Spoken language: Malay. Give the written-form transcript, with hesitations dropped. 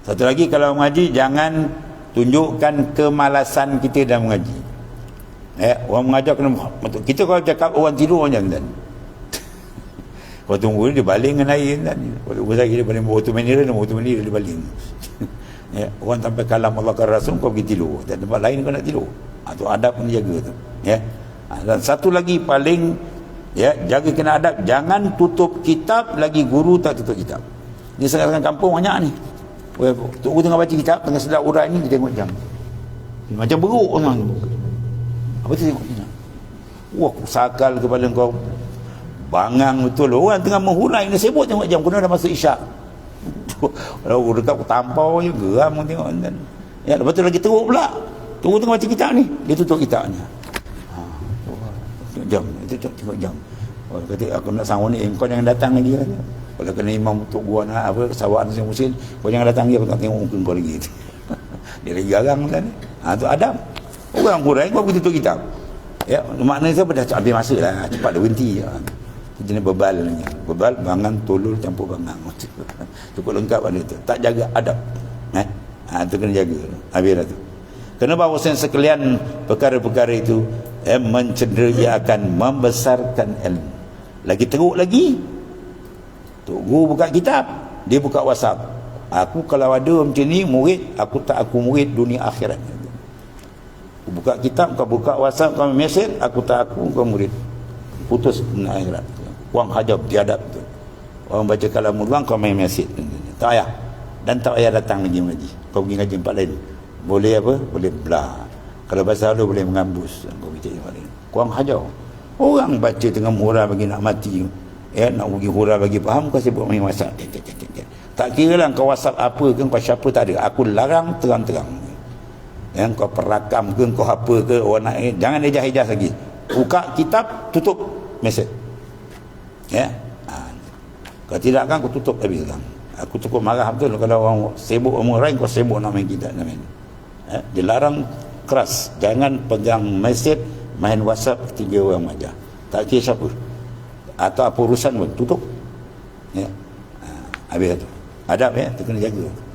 Satu lagi, kalau mengaji jangan tunjukkan kemalasan kita dalam mengaji. Orang mengajar kena, kita kalau cakap orang tidur, orang jangan. Kau tunggu dia baling dengan air kan. Kalau saya dia baling auto mineral dia baling. Orang sampai kalam Allah ke Rasul, kau pergi tidur. Dan tempat lain kau nak tidur. Tu adab pun jaga tu. Dan satu lagi paling jaga kena adab, jangan tutup kitab lagi guru tak tutup kitab. Di sekarang kampung banyak ni. Tok guru tengah baca kitab, tengah sedap urat ni, dia tengok jam. Macam beruk orang tu. Apa tu tengok jam? Wah, sakal kepala kau bangang betul. Orang tengah menghurai ni sibuk tengok jam, kena dah masuk isyak. Kalau dekat tampau je geram tengok kan. Lepas tu lagi teruk pula. Tok guru tengah baca kitab ni, dia tutup kitabnya. Tengok jam, tengok jam. Kata aku nak sahur ni, kau jangan datang lagi kan. Kalau kena imam untuk gua nak apa sawak Muslim Muslim, kau jangan datang lagi, aku tak tengok muka kau lagi. Dia lagi garang kan. Tu adab. Orang hurai kau pergi tutup kitab. Maknanya siapa dah habis masa lah, cepat dah berhenti. Jenis bebal ni. Bebal, bangang, tolol, campur bangang. Cukup lengkap ada tu. Tak jaga adab. Tu kena jaga. Habis dah tu. Kena bahawa sekalian perkara-perkara itu mencederai akan membesarkan ilmu. Lagi teruk lagi, Tok Guru buka kitab, dia buka WhatsApp. Aku kalau ada macam ni murid, aku murid dunia akhirat. Aku buka kitab, kau buka WhatsApp, kau mesej, aku kau murid. Putus dunia akhirat. Wang hajab tiadab tu. Orang baca kalamullah, kau main mesej. Tak payah. Dan tak payah datang lagi mengaji. Kau pergi ngaji tempat lain. Boleh apa? Boleh belah. Kalau bahasa Arab boleh mengambus. Kau pergi tempat lain. Kurang hajar. Orang baca tengah hura bagi nak mati. Nak pergi hura bagi faham, kau sibuk main WhatsApp. Tak kira lah kau WhatsApp apa ke, kau siapa tak ada. Aku larang terang-terang. Kau perakam ke, kau apa ke, orang nak, jangan ejah-ejah lagi. Buka kitab, tutup mesej. Kalau tidak kan, aku tutup habis kan. Aku cukup marah betul kalau orang sibuk mengurai, kau sibuk nak main kitab. Dilarang keras. Jangan pegang mesej, main WhatsApp 3 orang aja. Tak kira siapa. Atau apa urusan pun tutup. Habis tu. Adab tu kena jaga.